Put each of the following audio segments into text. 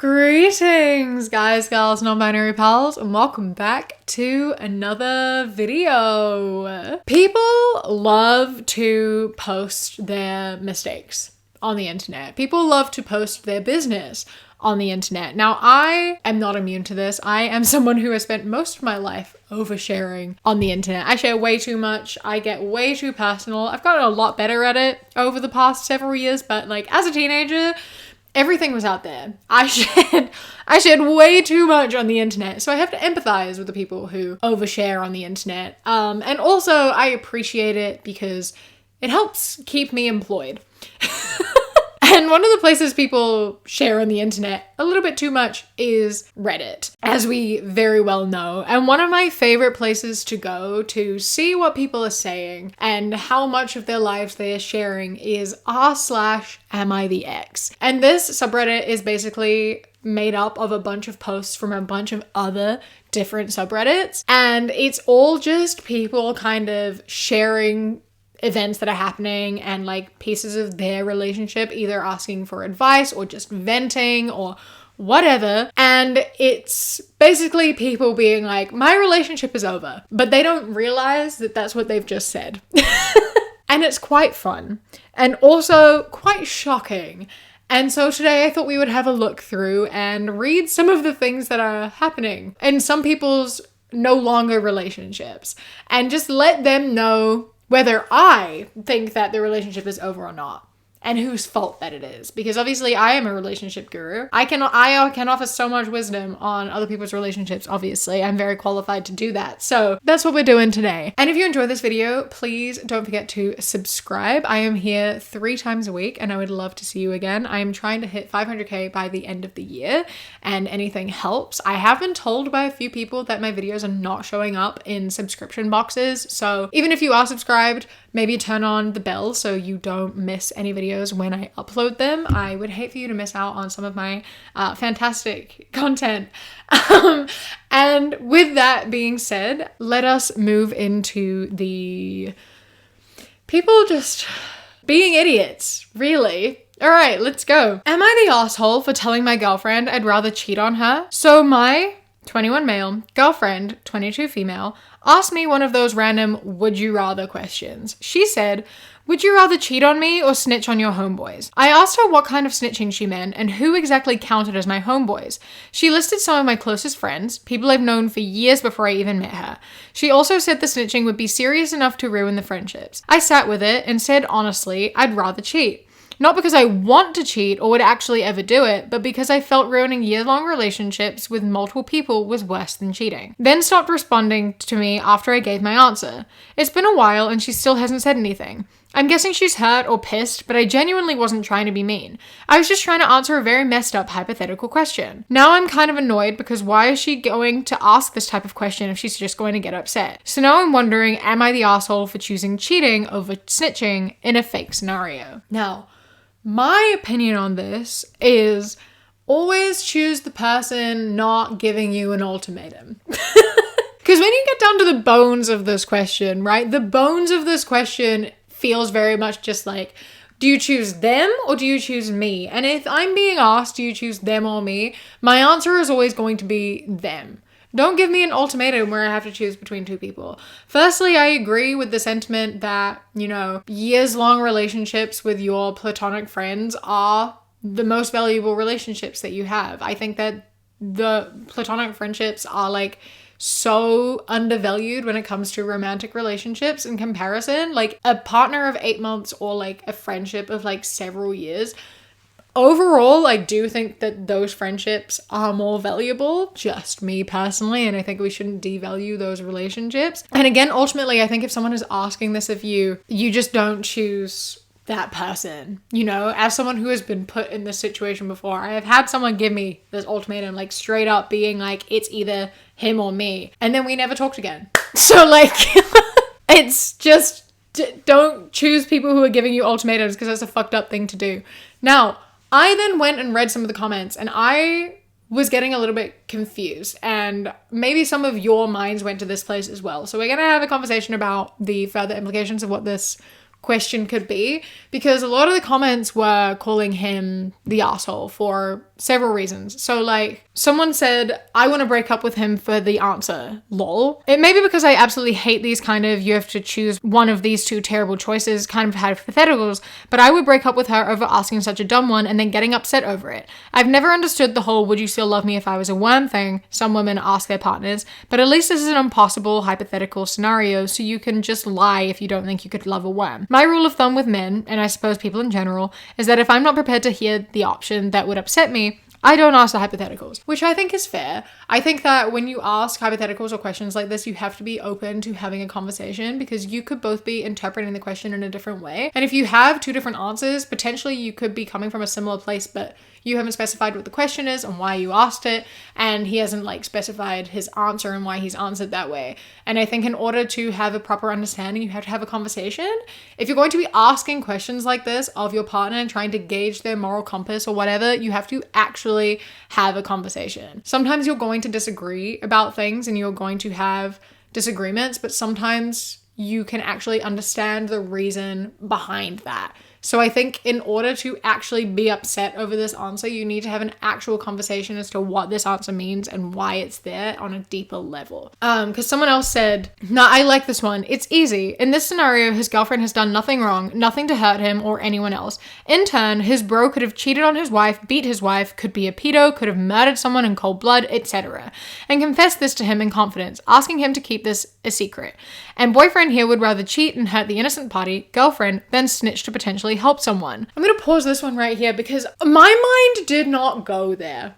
Greetings, guys, gals, non-binary pals, and welcome back to another video. People love to post their mistakes on the internet. People love to post their business on the internet. Now, I am not immune to this. I am someone who has spent most of my life oversharing on the internet. I share way too much. I get way too personal. I've gotten a lot better at it over the past several years, but like as a teenager, everything was out there. I shared way too much on the internet. So I have to empathize with the people who overshare on the internet. And also I appreciate it because it helps keep me employed. And one of the places people share on the internet a little bit too much is Reddit, as we very well know. And one of my favorite places to go to see what people are saying and how much of their lives they are sharing is r/AmITheEx. And this subreddit is basically made up of a bunch of posts from a bunch of other different subreddits. And it's all just people kind of sharing events that are happening and like pieces of their relationship, either asking for advice or just venting or whatever. And it's basically people being like, my relationship is over, but they don't realize that that's what they've just said. And it's quite fun and also quite shocking. And so today I thought we would have a look through and read some of the things that are happening in some people's no longer relationships and just let them know whether I think that the relationship is over or not, and whose fault that it is. Because obviously I am a relationship guru. I can offer so much wisdom on other people's relationships, obviously. I'm very qualified to do that. So that's what we're doing today. And if you enjoyed this video, please don't forget to subscribe. I am here 3 times a week and I would love to see you again. I am trying to hit 500k by the end of the year and anything helps. I have been told by a few people that my videos are not showing up in subscription boxes. So even if you are subscribed, maybe turn on the bell so you don't miss any videos when I upload them. I would hate for you to miss out on some of my fantastic content. And with that being said, let us move into the people just being idiots, really. All right, let's go. Am I the asshole for telling my girlfriend I'd rather cheat on her? So my 21 male, girlfriend, 22 female, asked me one of those random would you rather questions. She said, would you rather cheat on me or snitch on your homeboys? I asked her what kind of snitching she meant and who exactly counted as my homeboys. She listed some of my closest friends, people I've known for years before I even met her. She also said the snitching would be serious enough to ruin the friendships. I sat with it and said honestly, I'd rather cheat. Not because I want to cheat or would actually ever do it, but because I felt ruining year-long relationships with multiple people was worse than cheating. Then stopped responding to me after I gave my answer. It's been a while and she still hasn't said anything. I'm guessing she's hurt or pissed, but I genuinely wasn't trying to be mean. I was just trying to answer a very messed up hypothetical question. Now I'm kind of annoyed because why is she going to ask this type of question if she's just going to get upset? So now I'm wondering, am I the asshole for choosing cheating over snitching in a fake scenario? Now, my opinion on this is always choose the person not giving you an ultimatum. Because when you get down to the bones of this question, right? The bones of this question feels very much just like, do you choose them or do you choose me? And if I'm being asked, do you choose them or me? My answer is always going to be them. Don't give me an ultimatum where I have to choose between 2 people. Firstly, I agree with the sentiment that, years-long relationships with your platonic friends are the most valuable relationships that you have. I think that the platonic friendships are like so undervalued when it comes to romantic relationships in comparison. Like a partner of 8 months or like a friendship of like several years. Overall, I do think that those friendships are more valuable, just me personally, and I think we shouldn't devalue those relationships. And again, ultimately, I think if someone is asking this of you, you just don't choose that person. As someone who has been put in this situation before, I have had someone give me this ultimatum, like straight up being like, it's either him or me. And then we never talked again. So like, it's just, don't choose people who are giving you ultimatums because that's a fucked up thing to do. Now, I then went and read some of the comments and I was getting a little bit confused and maybe some of your minds went to this place as well. So we're going to have a conversation about the further implications of what this question could be, because a lot of the comments were calling him the asshole for several reasons. So like someone said, I want to break up with him for the answer, lol. It may be because I absolutely hate these kind of, you have to choose one of these two terrible choices kind of hypotheticals, but I would break up with her over asking such a dumb one and then getting upset over it. I've never understood the whole would you still love me if I was a worm thing some women ask their partners, but at least this is an impossible hypothetical scenario, so you can just lie if you don't think you could love a worm. My rule of thumb with men, and I suppose people in general, is that if I'm not prepared to hear the option that would upset me, I don't ask the hypotheticals, which I think is fair. I think that when you ask hypotheticals or questions like this, you have to be open to having a conversation because you could both be interpreting the question in a different way. And if you have two different answers, potentially you could be coming from a similar place, but you haven't specified what the question is and why you asked it, and he hasn't like specified his answer and why he's answered that way. And I think in order to have a proper understanding, you have to have a conversation. If you're going to be asking questions like this of your partner and trying to gauge their moral compass or whatever, you have to actually have a conversation. Sometimes you're going to disagree about things and you're going to have disagreements, but sometimes you can actually understand the reason behind that. So I think in order to actually be upset over this answer, you need to have an actual conversation as to what this answer means and why it's there on a deeper level. Because someone else said, nah, I like this one. It's easy. In this scenario, his girlfriend has done nothing wrong, nothing to hurt him or anyone else. In turn, his bro could have cheated on his wife, beat his wife, could be a pedo, could have murdered someone in cold blood, etc. And confessed this to him in confidence, asking him to keep this a secret. And boyfriend here would rather cheat and hurt the innocent party, girlfriend, than snitch to potentially help someone. I'm gonna pause this one right here because my mind did not go there.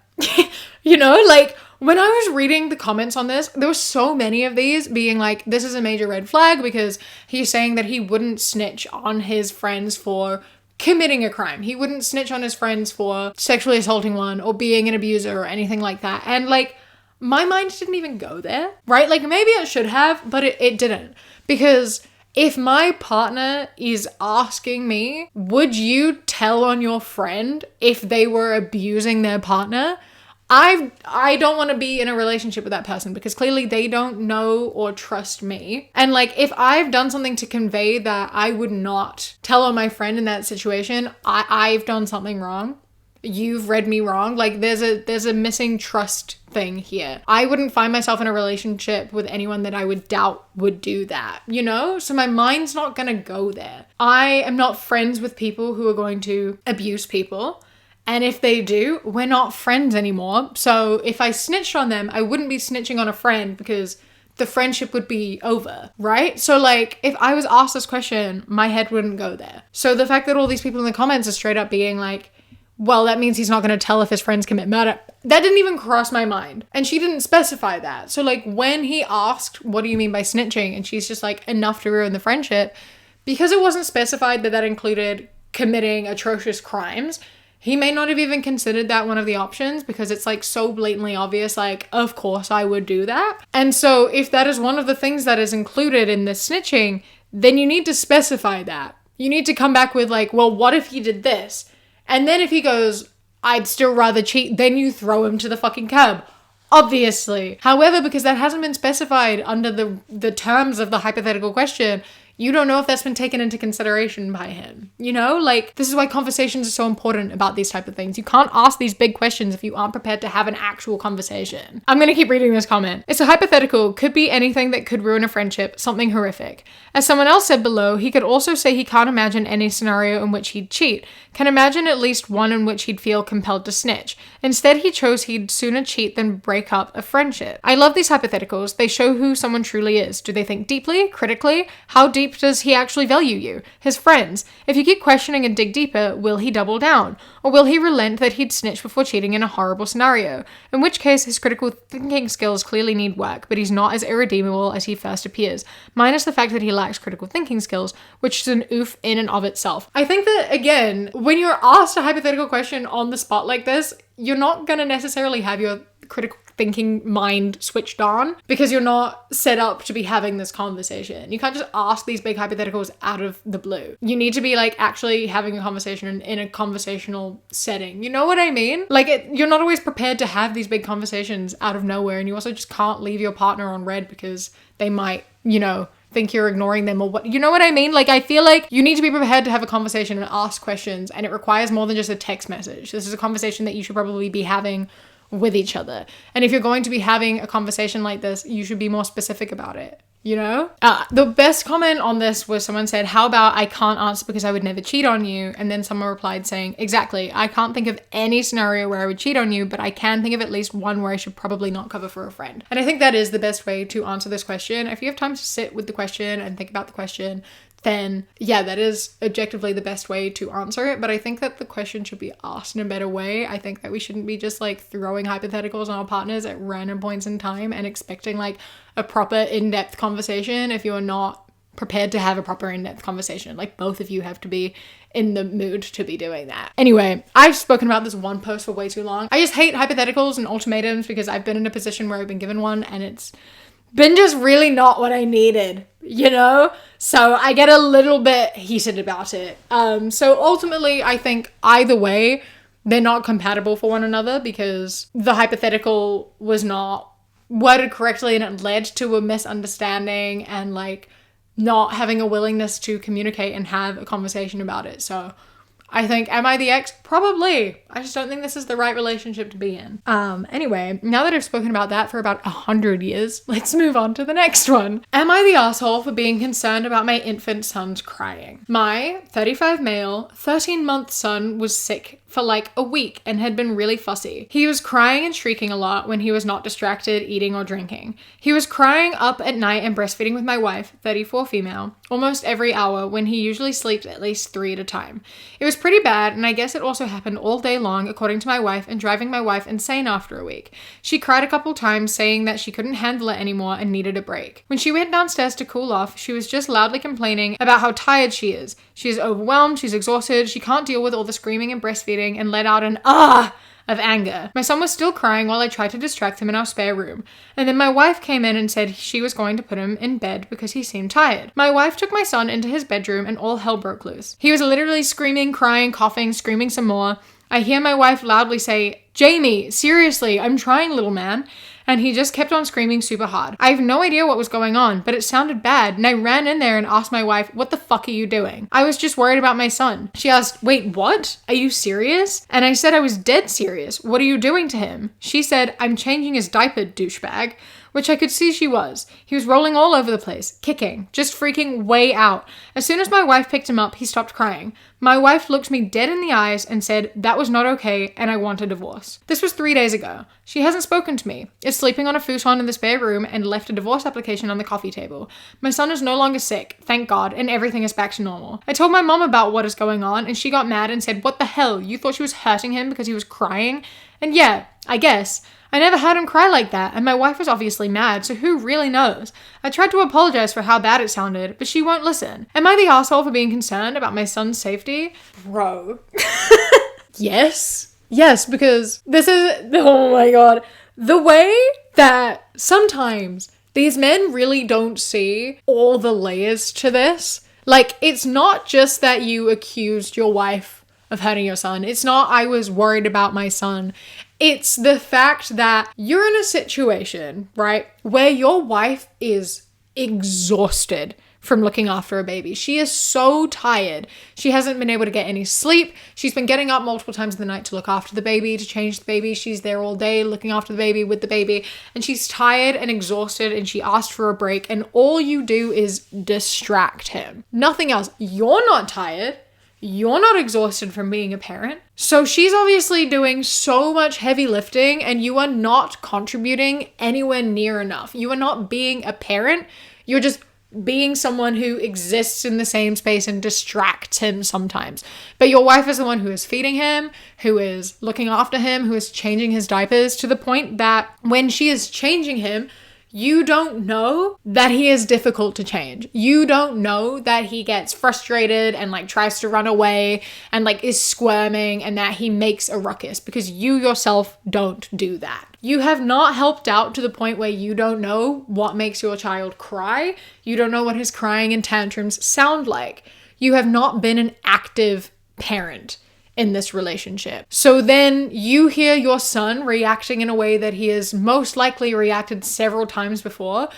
You know, like when I was reading the comments on this, there were so many of these being like, this is a major red flag because he's saying that he wouldn't snitch on his friends for committing a crime. He wouldn't snitch on his friends for sexually assaulting one or being an abuser or anything like that. And like, my mind didn't even go there, right? Like maybe it should have, but it didn't. Because if my partner is asking me, would you tell on your friend if they were abusing their partner? I don't want to be in a relationship with that person because clearly they don't know or trust me. And like, if I've done something to convey that I would not tell on my friend in that situation, I've done something wrong. You've read me wrong. Like there's a missing trust thing here. I wouldn't find myself in a relationship with anyone that I would doubt would do that, you know? So my mind's not gonna go there. I am not friends with people who are going to abuse people. And if they do, we're not friends anymore. So if I snitched on them, I wouldn't be snitching on a friend because the friendship would be over, right? So like, if I was asked this question, my head wouldn't go there. So the fact that all these people in the comments are straight up being like, well, that means he's not going to tell if his friends commit murder. That didn't even cross my mind. And she didn't specify that. So like when he asked, what do you mean by snitching? And she's just like, enough to ruin the friendship. Because it wasn't specified that that included committing atrocious crimes, he may not have even considered that one of the options because it's like so blatantly obvious, like, of course I would do that. And so if that is one of the things that is included in the snitching, then you need to specify that. You need to come back with like, well, what if he did this? And then if he goes, I'd still rather cheat, then you throw him to the fucking curb. Obviously. However, because that hasn't been specified under the terms of the hypothetical question, you don't know if that's been taken into consideration by him. You know, like this is why conversations are so important about these type of things. You can't ask these big questions if you aren't prepared to have an actual conversation. I'm gonna keep reading this comment. It's a hypothetical, could be anything that could ruin a friendship, something horrific. As someone else said below, he could also say he can't imagine any scenario in which he'd cheat, can imagine at least one in which he'd feel compelled to snitch. Instead, he chose he'd sooner cheat than break up a friendship. I love these hypotheticals. They show who someone truly is. Do they think deeply, critically? How deep does he actually value you? His friends? If you keep questioning and dig deeper, will he double down? Or will he relent that he'd snitch before cheating in a horrible scenario? In which case, his critical thinking skills clearly need work, but he's not as irredeemable as he first appears, minus the fact that he lacks critical thinking skills, which is an oof in and of itself. I think that, again, when you're asked a hypothetical question on the spot like this, you're not gonna necessarily have your critical thinking mind switched on because you're not set up to be having this conversation. You can't just ask these big hypotheticals out of the blue. You need to be like actually having a conversation in a conversational setting. You know what I mean? Like you're not always prepared to have these big conversations out of nowhere, and you also just can't leave your partner on red because they might, you know, think you're ignoring them or what, you know what I mean? Like, I feel like you need to be prepared to have a conversation and ask questions, and it requires more than just a text message. This is a conversation that you should probably be having with each other. And if you're going to be having a conversation like this, you should be more specific about it. You know? The best comment on this was someone said, how about I can't answer because I would never cheat on you? And then someone replied saying, exactly, I can't think of any scenario where I would cheat on you, but I can think of at least one where I should probably not cover for a friend. And I think that is the best way to answer this question. If you have time to sit with the question and think about the question, then yeah, that is objectively the best way to answer it. But I think that the question should be asked in a better way. I think that we shouldn't be just like throwing hypotheticals on our partners at random points in time and expecting like a proper in-depth conversation if you're not prepared to have a proper in-depth conversation. Like, both of you have to be in the mood to be doing that. Anyway, I've spoken about this one post for way too long. I just hate hypotheticals and ultimatums because I've been in a position where I've been given one and it's been just really not what I needed, you know? So I get a little bit heated about it. So ultimately, I think either way, they're not compatible for one another because the hypothetical was not worded correctly and it led to a misunderstanding and like not having a willingness to communicate and have a conversation about it. So I think, am I the ex? Probably. I just don't think this is the right relationship to be in. Anyway, now that I've spoken about that for about 100 years, let's move on to the next one. Am I the asshole for being concerned about my infant son's crying? My 35 male, 13-month son was sick for like a week and had been really fussy. He was crying and shrieking a lot when he was not distracted, eating or drinking. He was crying up at night and breastfeeding with my wife, 34 female, almost every hour when he usually sleeps at least 3 at a time. It was pretty bad, and I guess it also happened all day long, according to my wife, and driving my wife insane after a week. She cried a couple times, saying that she couldn't handle it anymore and needed a break. When she went downstairs to cool off, she was just loudly complaining about how tired she is. She is overwhelmed, she's exhausted, she can't deal with all the screaming and breastfeeding, and let out an of anger. My son was still crying while I tried to distract him in our spare room, and then my wife came in and said she was going to put him in bed because he seemed tired. My wife took my son into his bedroom and all hell broke loose. He was literally screaming, crying, coughing, screaming some more. I hear my wife loudly say, "Jamie, seriously, I'm trying, little man." And he just kept on screaming super hard. I have no idea what was going on, but it sounded bad, and I ran in there and asked my wife, "What the fuck are you doing?" I was just worried about my son. She asked, "Wait, what? Are you serious?" And I said I was dead serious. "What are you doing to him?" She said, "I'm changing his diaper, douchebag." Which I could see she was. He was rolling all over the place, kicking, just freaking way out. As soon as my wife picked him up, he stopped crying. My wife looked me dead in the eyes and said that was not okay and I want a divorce. This was 3 days ago. She hasn't spoken to me, is sleeping on a futon in the spare room, and left a divorce application on the coffee table. My son is no longer sick, thank God, and everything is back to normal. I told my mom about what is going on, and she got mad and said, "What the hell? You thought she was hurting him because he was crying?" And yeah, I guess. I never heard him cry like that, and my wife was obviously mad, so who really knows? I tried to apologize for how bad it sounded, but she won't listen. Am I the asshole for being concerned about my son's safety? Bro. Yes. Yes, because this is, oh my God, the way that sometimes these men really don't see all the layers to this. Like, it's not just that you accused your wife of hurting your son. It's not, I was worried about my son. It's the fact that you're in a situation, right, where your wife is exhausted from looking after a baby. She is so tired. She hasn't been able to get any sleep. She's been getting up multiple times in the night to look after the baby, to change the baby. She's there all day looking after the baby, with the baby, and she's tired and exhausted, and she asked for a break, and all you do is distract him. Nothing else. You're not tired. You're not exhausted from being a parent. So she's obviously doing so much heavy lifting, and you are not contributing anywhere near enough. You are not being a parent. You're just being someone who exists in the same space and distracts him sometimes. But your wife is the one who is feeding him, who is looking after him, who is changing his diapers, to the point that when she is changing him, you don't know that he is difficult to change. You don't know that he gets frustrated and like tries to run away and like is squirming, and that he makes a ruckus, because you yourself don't do that. You have not helped out to the point where you don't know what makes your child cry. You don't know what his crying and tantrums sound like. You have not been an active parent in this relationship. So then you hear your son reacting in a way that he has most likely reacted several times before,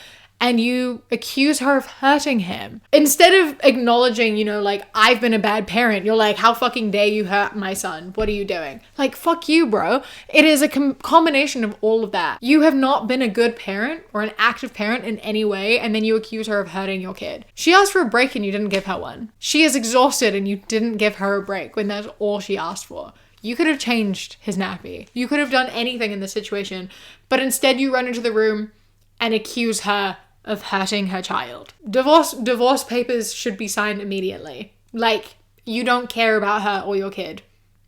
and you accuse her of hurting him. Instead of acknowledging, you know, like, I've been a bad parent, you're like, how fucking dare you hurt my son? What are you doing? Like, fuck you, bro. It is a combination of all of that. You have not been a good parent or an active parent in any way, and then you accuse her of hurting your kid. She asked for a break and you didn't give her one. She is exhausted and you didn't give her a break when that's all she asked for. You could have changed his nappy. You could have done anything in this situation, but instead you run into the room and accuse her of hurting her child. Divorce papers should be signed immediately. Like, you don't care about her or your kid.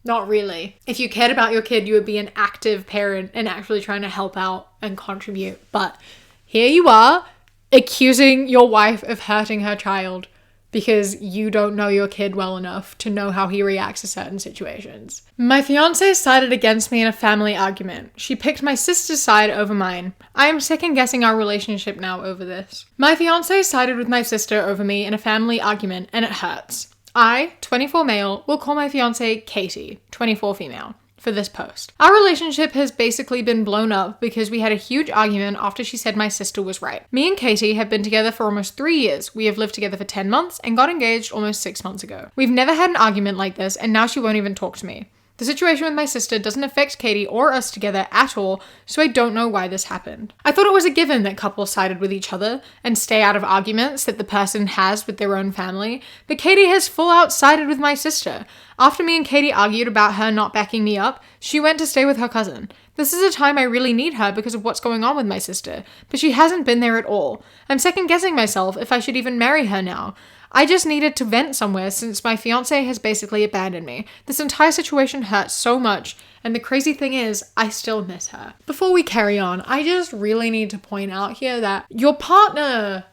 Not really. If you cared about your kid, you would be an active parent and actually trying to help out and contribute. But here you are, accusing your wife of hurting her child because you don't know your kid well enough to know how he reacts to certain situations. My fiancée sided against me in a family argument. She picked my sister's side over mine. I am second guessing our relationship now over this. My fiancé sided with my sister over me in a family argument, and it hurts. I, 24 male, will call my fiancée Katie, 24 female, for this post. Our relationship has basically been blown up because we had a huge argument after she said my sister was right. Me and Katie have been together for almost 3 years. We have lived together for 10 months and got engaged almost 6 months ago. We've never had an argument like this, and now she won't even talk to me. The situation with my sister doesn't affect Katie or us together at all, so I don't know why this happened. I thought it was a given that couples sided with each other and stay out of arguments that the person has with their own family, but Katie has full out sided with my sister. After me and Katie argued about her not backing me up, she went to stay with her cousin. This is a time I really need her because of what's going on with my sister, but she hasn't been there at all. I'm second guessing myself if I should even marry her now. I just needed to vent somewhere since my fiancé has basically abandoned me. This entire situation hurts so much, and the crazy thing is, I still miss her. Before we carry on, I just really need to point out here that your partner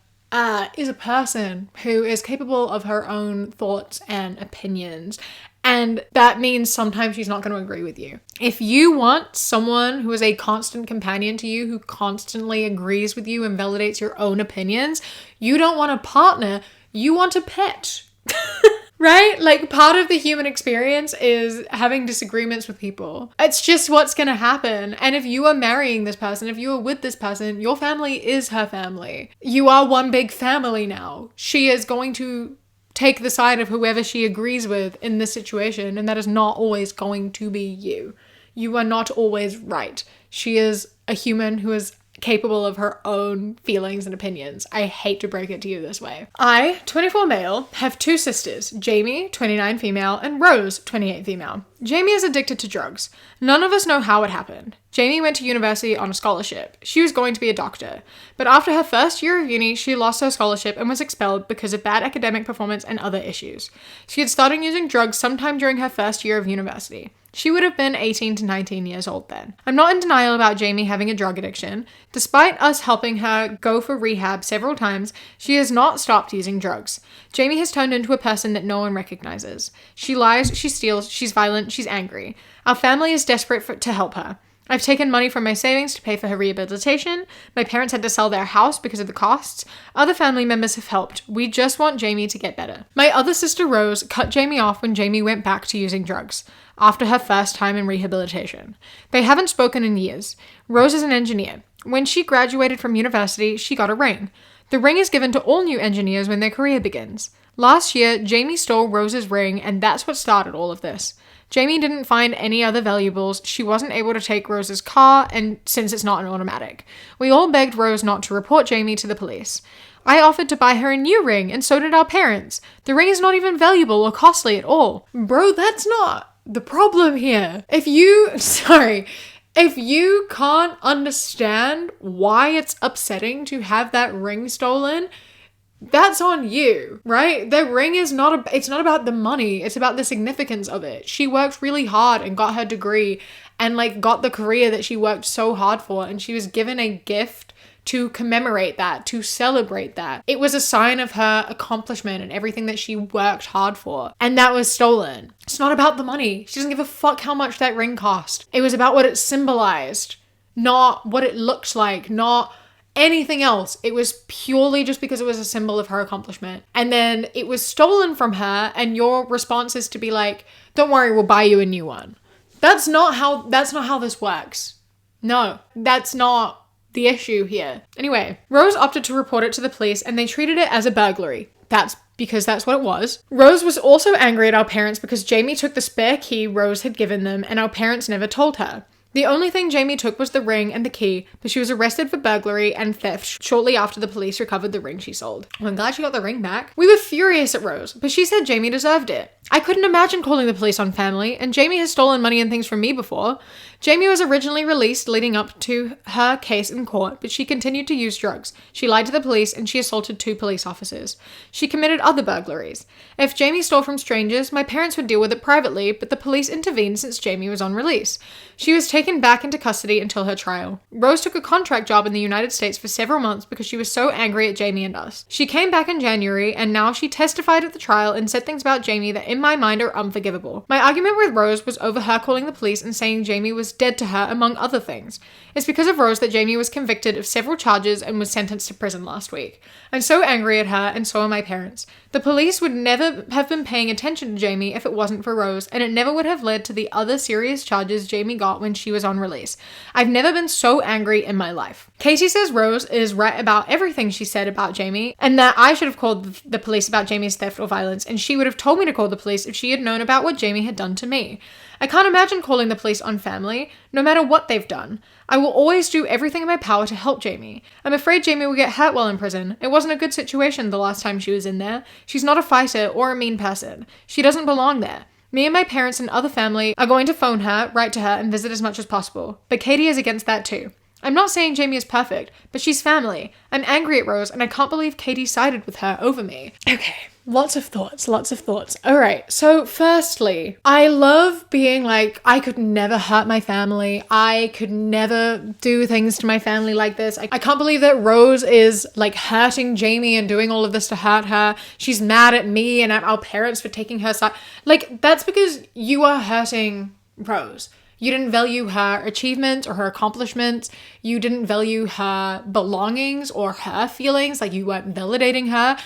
is a person who is capable of her own thoughts and opinions. And that means sometimes she's not going to agree with you. If you want someone who is a constant companion to you, who constantly agrees with you and validates your own opinions, you don't want a partner, you want a pet. Right? Like, part of the human experience is having disagreements with people. It's just what's going to happen. And if you are marrying this person, if you are with this person, your family is her family. You are one big family now. She is going to take the side of whoever she agrees with in this situation, and that is not always going to be you. You are not always right. She is a human who is capable of her own feelings and opinions. I hate to break it to you this way. I, 24 male, have 2 sisters, Jamie, 29 female, and Rose, 28 female. Jamie is addicted to drugs. None of us know how it happened. Jamie went to university on a scholarship. She was going to be a doctor. But after her first year of uni, she lost her scholarship and was expelled because of bad academic performance and other issues. She had started using drugs sometime during her first year of university. She would have been 18 to 19 years old then. I'm not in denial about Jamie having a drug addiction. Despite us helping her go for rehab several times, she has not stopped using drugs. Jamie has turned into a person that no one recognizes. She lies, she steals, she's violent, she's angry. Our family is desperate to help her. I've taken money from my savings to pay for her rehabilitation. My parents had to sell their house because of the costs. Other family members have helped. We just want Jamie to get better. My other sister Rose cut Jamie off when Jamie went back to using drugs after her first time in rehabilitation. They haven't spoken in years. Rose is an engineer. When she graduated from university, she got a ring. The ring is given to all new engineers when their career begins. Last year, Jamie stole Rose's ring, and that's what started all of this. Jamie didn't find any other valuables. She wasn't able to take Rose's car, and since it's not an automatic. We all begged Rose not to report Jamie to the police. I offered to buy her a new ring, and so did our parents. The ring is not even valuable or costly at all. Bro, that's not the problem here. If you can't understand why it's upsetting to have that ring stolen, that's on you, right? The ring is it's not about the money. It's about the significance of it. She worked really hard and got her degree and got the career that she worked so hard for. And she was given a gift to commemorate that, to celebrate that. It was a sign of her accomplishment and everything that she worked hard for. And that was stolen. It's not about the money. She doesn't give a fuck how much that ring cost. It was about what it symbolized, not what it looked like, not anything else. It was purely just because it was a symbol of her accomplishment. And then it was stolen from her, and your response is to be like, don't worry, we'll buy you a new one. That's not how this works. No, that's not the issue here. Anyway, Rose opted to report it to the police and they treated it as a burglary. That's because that's what it was. Rose was also angry at our parents because Jamie took the spare key Rose had given them and our parents never told her. The only thing Jamie took was the ring and the key, but she was arrested for burglary and theft shortly after the police recovered the ring she sold. Well, I'm glad she got the ring back. We were furious at Rose, but she said Jamie deserved it. I couldn't imagine calling the police on family, and Jamie has stolen money and things from me before. Jamie was originally released leading up to her case in court, but she continued to use drugs. She lied to the police and she assaulted 2 police officers. She committed other burglaries. If Jamie stole from strangers, my parents would deal with it privately, but the police intervened since Jamie was on release. She was taken back into custody until her trial. Rose took a contract job in the United States for several months because she was so angry at Jamie and us. She came back in January and now she testified at the trial and said things about Jamie that in my mind are unforgivable. My argument with Rose was over her calling the police and saying Jamie was dead to her, among other things. It's because of Rose that Jamie was convicted of several charges and was sentenced to prison last week. I'm so angry at her, and so are my parents. The police would never have been paying attention to Jamie if it wasn't for Rose, and it never would have led to the other serious charges Jamie got when she was on release. I've never been so angry in my life. Casey says Rose is right about everything she said about Jamie, and that I should have called the police about Jamie's theft or violence, and she would have told me to call the police if she had known about what Jamie had done to me. I can't imagine calling the police on family, no matter what they've done. I will always do everything in my power to help Jamie. I'm afraid Jamie will get hurt while in prison. It wasn't a good situation the last time she was in there. She's not a fighter or a mean person. She doesn't belong there. Me and my parents and other family are going to phone her, write to her, and visit as much as possible. But Katie is against that too. I'm not saying Jamie is perfect, but she's family. I'm angry at Rose, and I can't believe Katie sided with her over me. Okay. Lots of thoughts. All right. So firstly, I love being like, I could never hurt my family. I could never do things to my family like this. I can't believe that Rose is like hurting Jamie and doing all of this to hurt her. She's mad at me and at our parents for taking her side. Like, that's because you are hurting Rose. You didn't value her achievements or her accomplishments. You didn't value her belongings or her feelings. Like, you weren't validating her.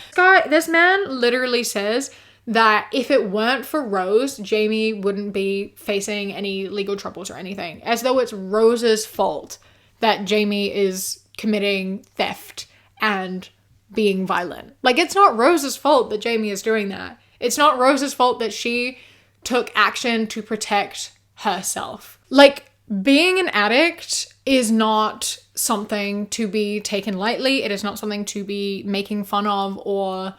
This man literally says that if it weren't for Rose, Jamie wouldn't be facing any legal troubles or anything. As though it's Rose's fault that Jamie is committing theft and being violent. Like, it's not Rose's fault that Jamie is doing that. It's not Rose's fault that she took action to protect herself. Like, being an addict is not something to be taken lightly. It is not something to be making fun of or,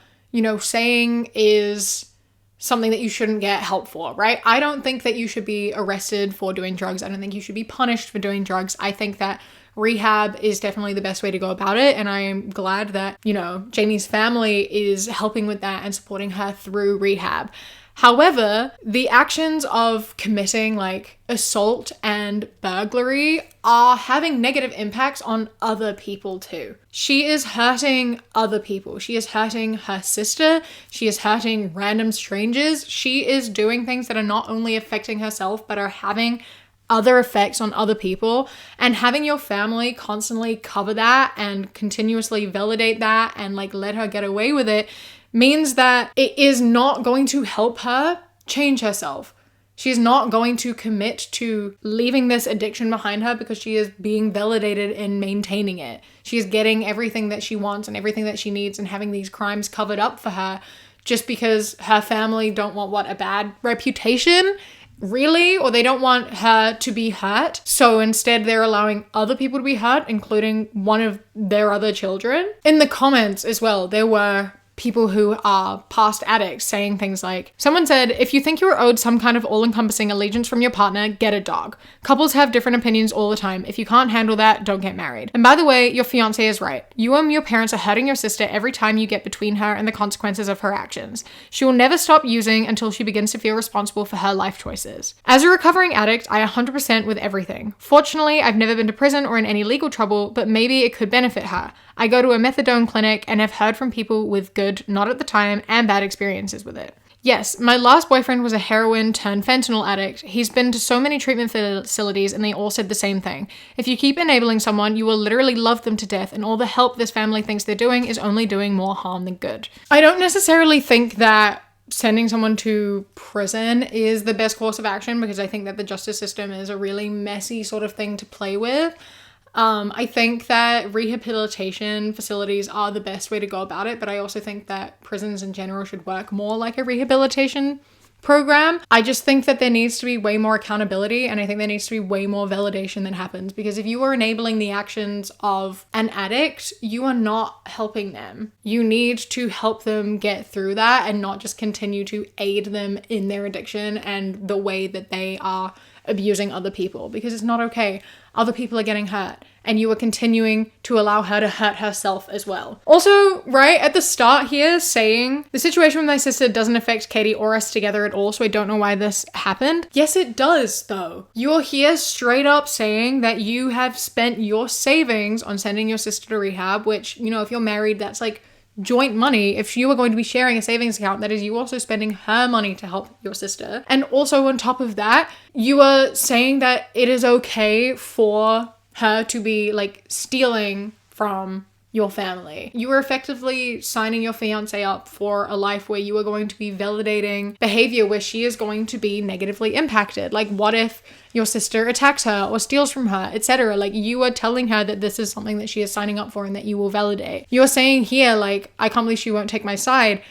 saying is something that you shouldn't get help for, right? I don't think that you should be arrested for doing drugs. I don't think you should be punished for doing drugs. I think that rehab is definitely the best way to go about it. And I am glad that, Jamie's family is helping with that and supporting her through rehab. However, the actions of committing like assault and burglary are having negative impacts on other people too. She is hurting other people. She is hurting her sister. She is hurting random strangers. She is doing things that are not only affecting herself, but are having other effects on other people. And having your family constantly cover that and continuously validate that and like let her get away with it means that it is not going to help her change herself. She's not going to commit to leaving this addiction behind her because she is being validated in maintaining it. She is getting everything that she wants and everything that she needs and having these crimes covered up for her just because her family don't want a bad reputation, really, or they don't want her to be hurt. So instead they're allowing other people to be hurt, including one of their other children. In the comments as well, there were people who are past addicts saying things like, someone said, if you think you are owed some kind of all-encompassing allegiance from your partner, get a dog. Couples have different opinions all the time. If you can't handle that, don't get married. And by the way, your fiancé is right. You and your parents are hurting your sister every time you get between her and the consequences of her actions. She will never stop using until she begins to feel responsible for her life choices. As a recovering addict, I 100% with everything. Fortunately, I've never been to prison or in any legal trouble, but maybe it could benefit her. I go to a methadone clinic and have heard from people with good, not at the time, and bad experiences with it. Yes, my last boyfriend was a heroin turned fentanyl addict. He's been to so many treatment facilities and they all said the same thing. If you keep enabling someone, you will literally love them to death, and all the help this family thinks they're doing is only doing more harm than good. I don't necessarily think that sending someone to prison is the best course of action because I think that the justice system is a really messy sort of thing to play with. I think that rehabilitation facilities are the best way to go about it, but I also think that prisons in general should work more like a rehabilitation program. I just think that there needs to be way more accountability, and I think there needs to be way more validation that happens, because if you are enabling the actions of an addict, you are not helping them. You need to help them get through that and not just continue to aid them in their addiction and the way that they are abusing other people, because it's not okay. Other people are getting hurt, and you are continuing to allow her to hurt herself as well. Also, right at the start here, saying the situation with my sister doesn't affect Katie or us together at all, so I don't know why this happened. Yes, it does, though. You're here straight up saying that you have spent your savings on sending your sister to rehab, which, you know, if you're married, that's like joint money. If you are going to be sharing a savings account, that is you also spending her money to help your sister. And also on top of that, you are saying that it is okay for her to be like stealing from your family. You are effectively signing your fiancé up for a life where you are going to be validating behavior where she is going to be negatively impacted. Like, what if your sister attacks her or steals from her, etc.? Like, you are telling her that this is something that she is signing up for and that you will validate. You're saying here, like, I can't believe she won't take my side.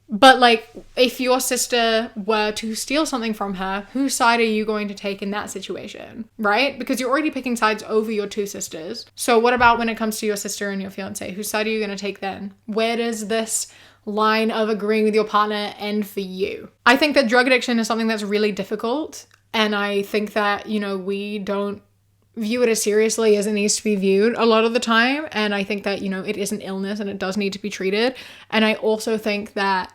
But like, if your sister were to steal something from her, whose side are you going to take in that situation, right? Because you're already picking sides over your two sisters. So what about when it comes to your sister and your fiance? Whose side are you going to take then? Where does this line of agreeing with your partner end for you? I think that drug addiction is something that's really difficult. And I think that, you know, we don't view it as seriously as it needs to be viewed a lot of the time. And I think that, you know, it is an illness and it does need to be treated. And I also think that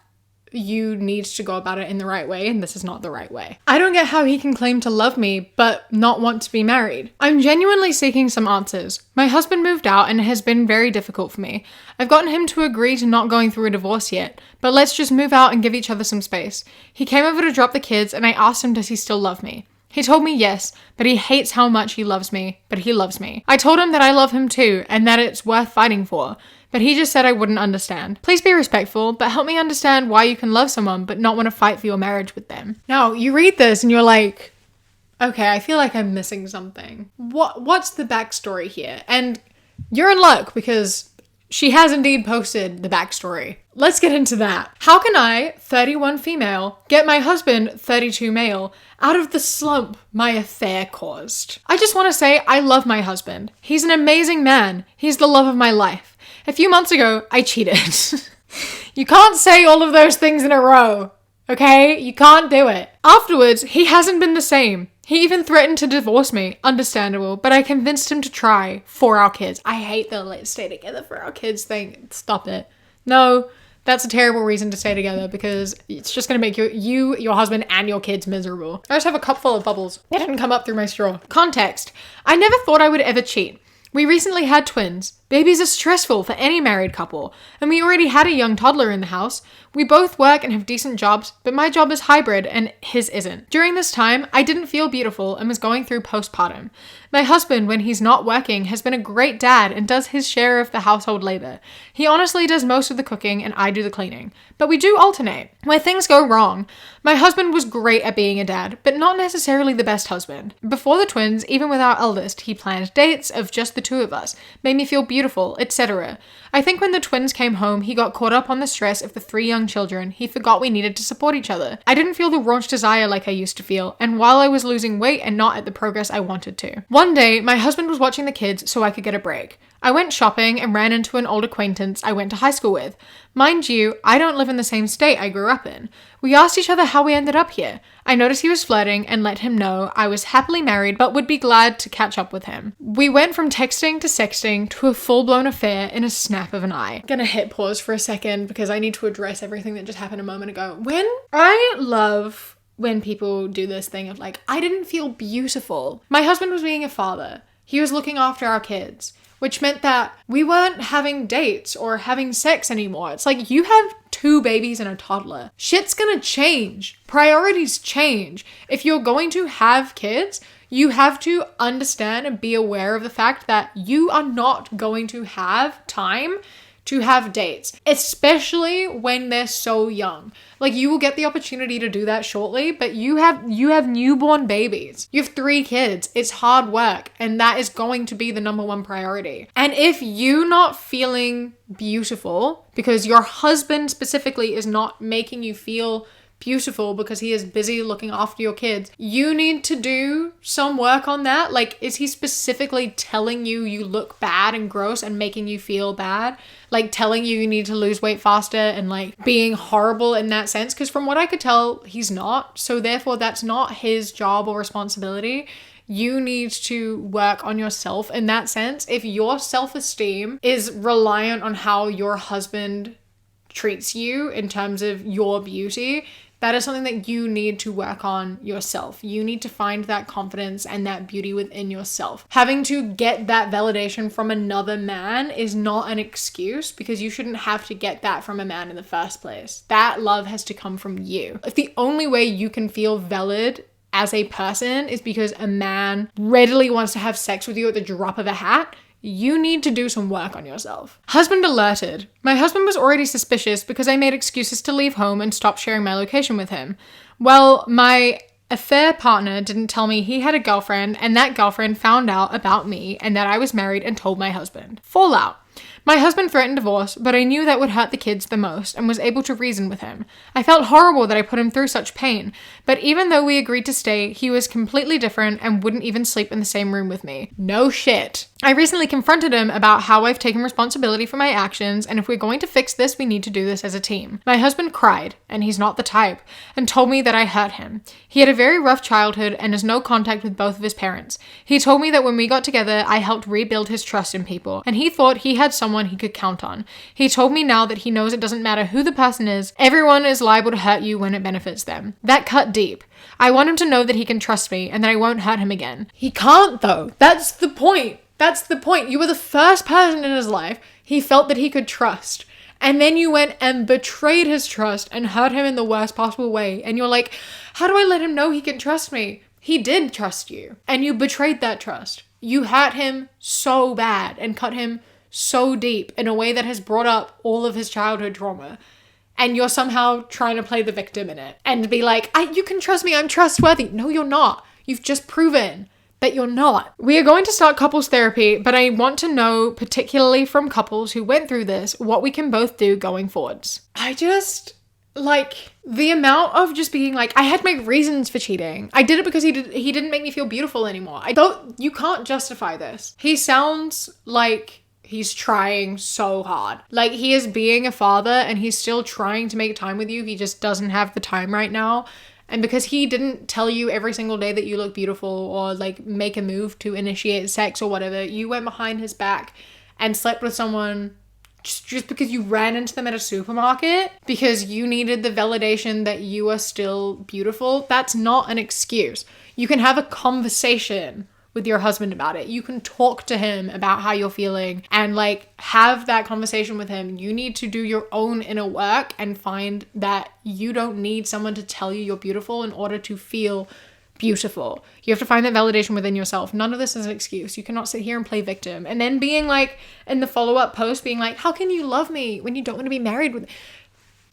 you need to go about it in the right way, and this is not the right way. I don't get how he can claim to love me but not want to be married. I'm genuinely seeking some answers. My husband moved out and it has been very difficult for me. I've gotten him to agree to not going through a divorce yet, but let's just move out and give each other some space. He came over to drop the kids and I asked him, does he still love me? He told me yes, but he hates how much he loves me, but he loves me. I told him that I love him too and that it's worth fighting for. But he just said I wouldn't understand. Please be respectful, but help me understand why you can love someone but not want to fight for your marriage with them. Now, you read this and you're like, okay, I feel like I'm missing something. What's the backstory here? And you're in luck because she has indeed posted the backstory. Let's get into that. How can I, 31 female, get my husband, 32 male, out of the slump my affair caused? I just want to say I love my husband. He's an amazing man. He's the love of my life. A few months ago, I cheated. You can't say all of those things in a row, okay? You can't do it. Afterwards, he hasn't been the same. He even threatened to divorce me. Understandable, but I convinced him to try for our kids. I hate the let's stay together for our kids thing. Stop it. No, that's a terrible reason to stay together because it's just going to make you, your husband, and your kids miserable. I just have a cup full of bubbles. It didn't come up through my straw. Context. I never thought I would ever cheat. We recently had twins. Babies are stressful for any married couple, and we already had a young toddler in the house. We both work and have decent jobs, but my job is hybrid and his isn't. During this time, I didn't feel beautiful and was going through postpartum. My husband, when he's not working, has been a great dad and does his share of the household labor. He honestly does most of the cooking and I do the cleaning. But we do alternate. Where things go wrong, my husband was great at being a dad, but not necessarily the best husband. Before the twins, even with our eldest, he planned dates of just the two of us, made me feel beautiful, etc. I think when the twins came home, he got caught up on the stress of the 3 young children. He forgot we needed to support each other. I didn't feel the raunch desire like I used to feel, and while I was losing weight and not at the progress I wanted to. One day, my husband was watching the kids so I could get a break. I went shopping and ran into an old acquaintance I went to high school with. Mind you, I don't live in the same state I grew up in. We asked each other how we ended up here. I noticed he was flirting and let him know I was happily married but would be glad to catch up with him. We went from texting to sexting to a full-blown affair in a snap of an eye. I'm gonna hit pause for a second because I need to address everything that just happened a moment ago. I love when people do this thing of like, I didn't feel beautiful. My husband was being a father. He was looking after our kids, which meant that we weren't having dates or having sex anymore. It's like, you have 2 babies and a toddler. Shit's gonna change. Priorities change. If you're going to have kids, you have to understand and be aware of the fact that you are not going to have time to have dates, especially when they're so young. Like, you will get the opportunity to do that shortly, but you have newborn babies. You have 3 kids. It's hard work, and that is going to be the number one priority. And if you're not feeling beautiful because your husband specifically is not making you feel beautiful because he is busy looking after your kids, you need to do some work on that. Like, is he specifically telling you you look bad and gross and making you feel bad? Like, telling you need to lose weight faster and like being horrible in that sense? Because from what I could tell, he's not. So therefore, that's not his job or responsibility. You need to work on yourself in that sense. If your self-esteem is reliant on how your husband treats you in terms of your beauty, that is something that you need to work on yourself. You need to find that confidence and that beauty within yourself. Having to get that validation from another man is not an excuse, because you shouldn't have to get that from a man in the first place. That love has to come from you. If the only way you can feel valid as a person is because a man readily wants to have sex with you at the drop of a hat, you need to do some work on yourself. Husband alerted. My husband was already suspicious because I made excuses to leave home and stop sharing my location with him. Well, my affair partner didn't tell me he had a girlfriend, and that girlfriend found out about me and that I was married and told my husband. Fallout. My husband threatened divorce, but I knew that would hurt the kids the most and was able to reason with him. I felt horrible that I put him through such pain, but even though we agreed to stay, he was completely different and wouldn't even sleep in the same room with me. No shit. I recently confronted him about how I've taken responsibility for my actions, and if we're going to fix this, we need to do this as a team. My husband cried, and he's not the type, and told me that I hurt him. He had a very rough childhood and has no contact with both of his parents. He told me that when we got together, I helped rebuild his trust in people, and he thought he had someone he could count on. He told me now that he knows it doesn't matter who the person is, everyone is liable to hurt you when it benefits them. That cut deep. I want him to know that he can trust me and that I won't hurt him again. He can't though. That's the point. That's the point. You were the first person in his life he felt that he could trust. And then you went and betrayed his trust and hurt him in the worst possible way. And you're like, how do I let him know he can trust me? He did trust you. And you betrayed that trust. You hurt him so bad and cut him so deep in a way that has brought up all of his childhood trauma. And you're somehow trying to play the victim in it and be like, you can trust me, I'm trustworthy. No, you're not. You've just proven that you're not. We are going to start couples therapy, but I want to know, particularly from couples who went through this, what we can both do going forwards. I just, like, the amount of just being like, I had my reasons for cheating. I did it because he didn't make me feel beautiful anymore. You can't justify this. He sounds like he's trying so hard. Like, he is being a father and he's still trying to make time with you. He just doesn't have the time right now. And because he didn't tell you every single day that you look beautiful or like make a move to initiate sex or whatever, you went behind his back and slept with someone just because you ran into them at a supermarket because you needed the validation that you are still beautiful. That's not an excuse. You can have a conversation with your husband about it. You can talk to him about how you're feeling and like have that conversation with him. You need to do your own inner work and find that you don't need someone to tell you you're beautiful in order to feel beautiful. You have to find that validation within yourself. None of this is an excuse. You cannot sit here and play victim and then being like in the follow-up post being like, how can you love me when you don't want to be married with me?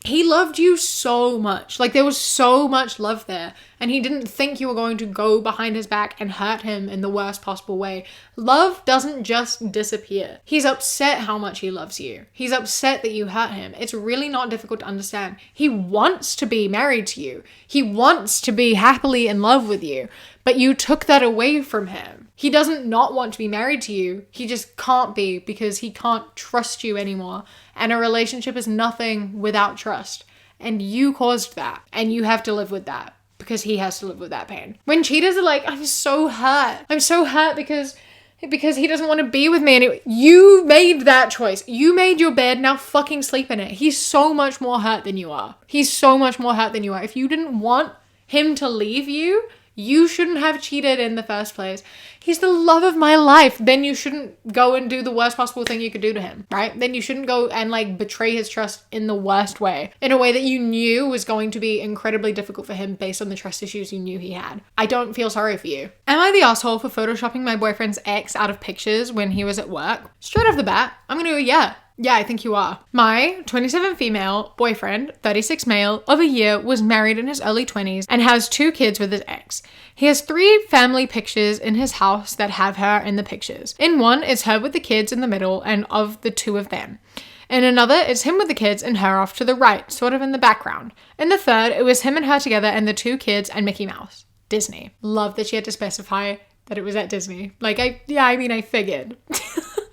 He loved you so much. Like, there was so much love there. And he didn't think you were going to go behind his back and hurt him in the worst possible way. Love doesn't just disappear. He's upset how much he loves you. He's upset that you hurt him. It's really not difficult to understand. He wants to be married to you. He wants to be happily in love with you. But you took that away from him. He doesn't not want to be married to you. He just can't be because he can't trust you anymore. And a relationship is nothing without trust. And you caused that. And you have to live with that because he has to live with that pain. When cheaters are like, I'm so hurt. I'm so hurt because he doesn't want to be with me anyway. You made that choice. You made your bed, now fucking sleep in it. He's so much more hurt than you are. He's so much more hurt than you are. If you didn't want him to leave you, you shouldn't have cheated in the first place. He's the love of my life. Then you shouldn't go and do the worst possible thing you could do to him, right? Then you shouldn't go and like betray his trust in the worst way, in a way that you knew was going to be incredibly difficult for him based on the trust issues you knew he had. I don't feel sorry for you. Am I the asshole for photoshopping my boyfriend's ex out of pictures when he was at work? Straight off the bat, I'm gonna go, yeah. Yeah, I think you are. My 27 female boyfriend, 36 male, of a year was married in his early 20s and has 2 kids with his ex. He has 3 family pictures in his house that have her in the pictures. In one, it's her with the kids in the middle and of the 2 of them. In another, it's him with the kids and her off to the right, sort of in the background. In the third, it was him and her together and the 2 kids and Mickey Mouse. Disney. Love that she had to specify that it was at Disney. I figured.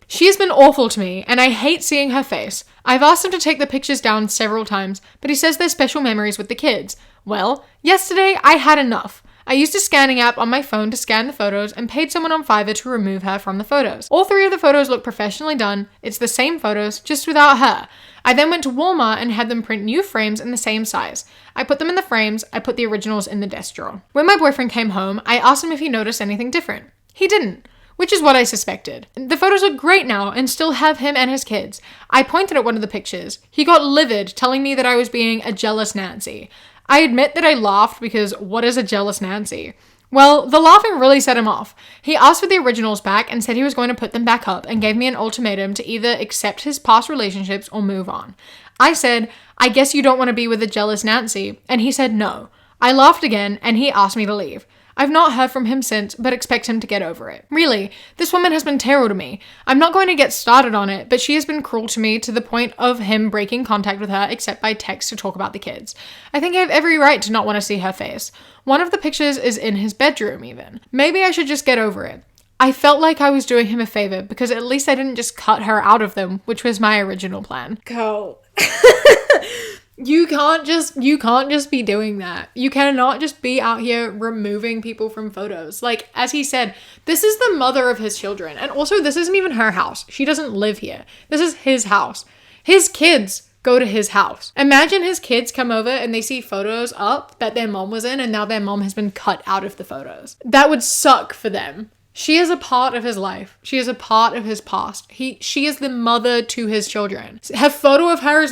She has been awful to me, and I hate seeing her face. I've asked him to take the pictures down several times, but he says there's special memories with the kids. Well, yesterday I had enough. I used a scanning app on my phone to scan the photos and paid someone on Fiverr to remove her from the photos. All 3 of the photos look professionally done. It's the same photos, just without her. I then went to Walmart and had them print new frames in the same size. I put them in the frames. I put the originals in the desk drawer. When my boyfriend came home, I asked him if he noticed anything different. He didn't. Which is what I suspected. The photos look great now and still have him and his kids. I pointed at one of the pictures. He got livid, telling me that I was being a jealous Nancy. I admit that I laughed because what is a jealous Nancy? Well, the laughing really set him off. He asked for the originals back and said he was going to put them back up and gave me an ultimatum to either accept his past relationships or move on. I said, I guess you don't want to be with a jealous Nancy, and he said no. I laughed again and he asked me to leave. I've not heard from him since, but expect him to get over it. Really, this woman has been terrible to me. I'm not going to get started on it, but she has been cruel to me to the point of him breaking contact with her except by text to talk about the kids. I think I have every right to not want to see her face. One of the pictures is in his bedroom even. Maybe I should just get over it. I felt like I was doing him a favor because at least I didn't just cut her out of them, which was my original plan. Go. You can't just be doing that. You cannot just be out here removing people from photos. Like, as he said, this is the mother of his children. And also, this isn't even her house. She doesn't live here. This is his house. His kids go to his house. Imagine his kids come over and they see photos up that their mom was in and now their mom has been cut out of the photos. That would suck for them. She is a part of his life. She is a part of his past. She is the mother to his children. Her photo of her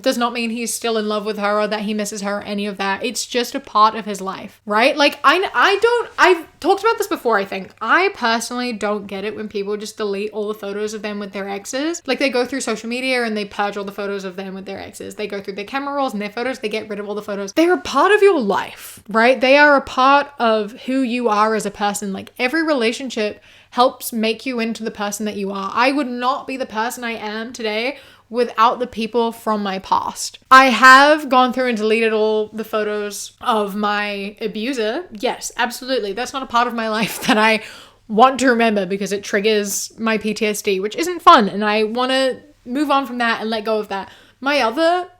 does not mean he's still in love with her or that he misses her or any of that. It's just a part of his life, right? Like, I've talked about this before, I think. I personally don't get it when people just delete all the photos of them with their exes. Like, they go through social media and they purge all the photos of them with their exes. They go through their camera rolls and their photos. They get rid of all the photos. They're a part of your life, right? They are a part of who you are as a person. Like, every relationship helps make you into the person that you are. I would not be the person I am today without the people from my past. I have gone through and deleted all the photos of my abuser. Yes, absolutely. That's not a part of my life that I want to remember because it triggers my PTSD, which isn't fun. And I want to move on from that and let go of that. My other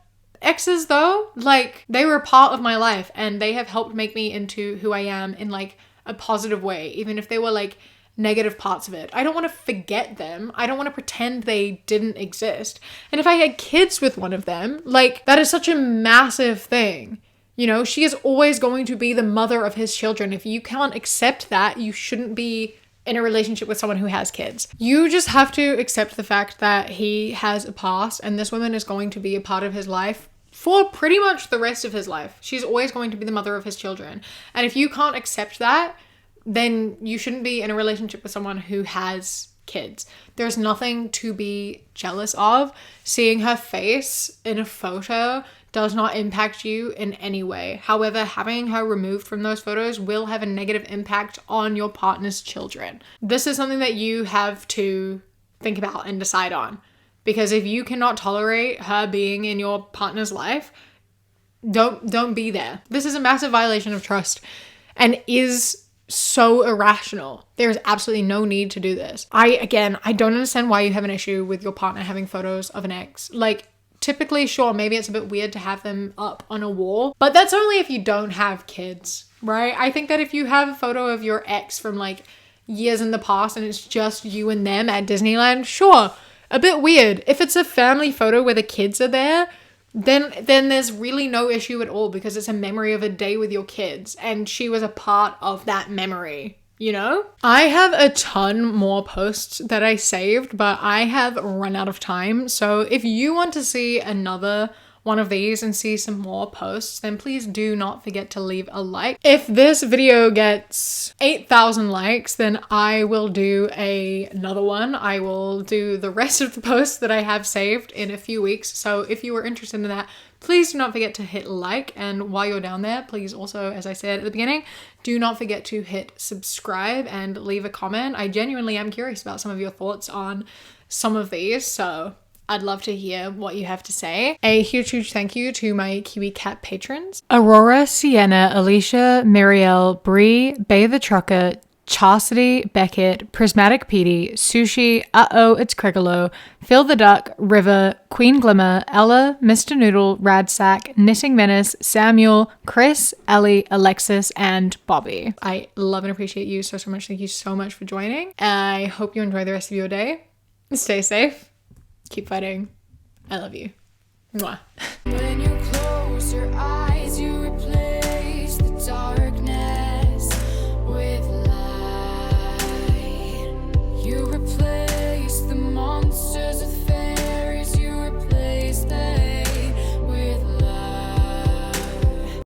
exes though, like, they were a part of my life and they have helped make me into who I am in like a positive way, even if they were like negative parts of it. I don't want to forget them. I don't want to pretend they didn't exist. And if I had kids with one of them, like, that is such a massive thing. You know, she is always going to be the mother of his children. If you can't accept that, you shouldn't be in a relationship with someone who has kids. You just have to accept the fact that he has a past and this woman is going to be a part of his life for pretty much the rest of his life. She's always going to be the mother of his children. And if you can't accept that, then you shouldn't be in a relationship with someone who has kids. There's nothing to be jealous of. Seeing her face in a photo does not impact you in any way. However, having her removed from those photos will have a negative impact on your partner's children. This is something that you have to think about and decide on. Because if you cannot tolerate her being in your partner's life, don't be there. This is a massive violation of trust and is so irrational. There is absolutely no need to do this. I don't understand why you have an issue with your partner having photos of an ex. Like, typically, sure, maybe it's a bit weird to have them up on a wall, but that's only if you don't have kids, right? I think that if you have a photo of your ex from like years in the past and it's just you and them at Disneyland, sure, a bit weird. If it's a family photo where the kids are there, then there's really no issue at all because it's a memory of a day with your kids and she was a part of that memory, you know? I have a ton more posts that I saved, but I have run out of time. So if you want to see another one of these and see some more posts, then please do not forget to leave a like. If this video gets 8,000 likes, then I will do another one. I will do the rest of the posts that I have saved in a few weeks. So if you were interested in that, please do not forget to hit like. And while you're down there, please also, as I said at the beginning, do not forget to hit subscribe and leave a comment. I genuinely am curious about some of your thoughts on some of these, so I'd love to hear what you have to say. A huge thank you to my Kiwi Cat patrons: Aurora, Sienna, Alicia, Marielle, Bree, Bay the Trucker, Chastity, Beckett, Prismatic Petey, Sushi, Uh-Oh, It's Crigolo, Phil the Duck, River, Queen Glimmer, Ella, Mr. Noodle, Radsack, Knitting Menace, Samuel, Chris, Ellie, Alexis, and Bobby. I love and appreciate you so much. Thank you so much for joining. I hope you enjoy the rest of your day. Stay safe. Keep fighting. I love you. Mwah. When you close your eyes.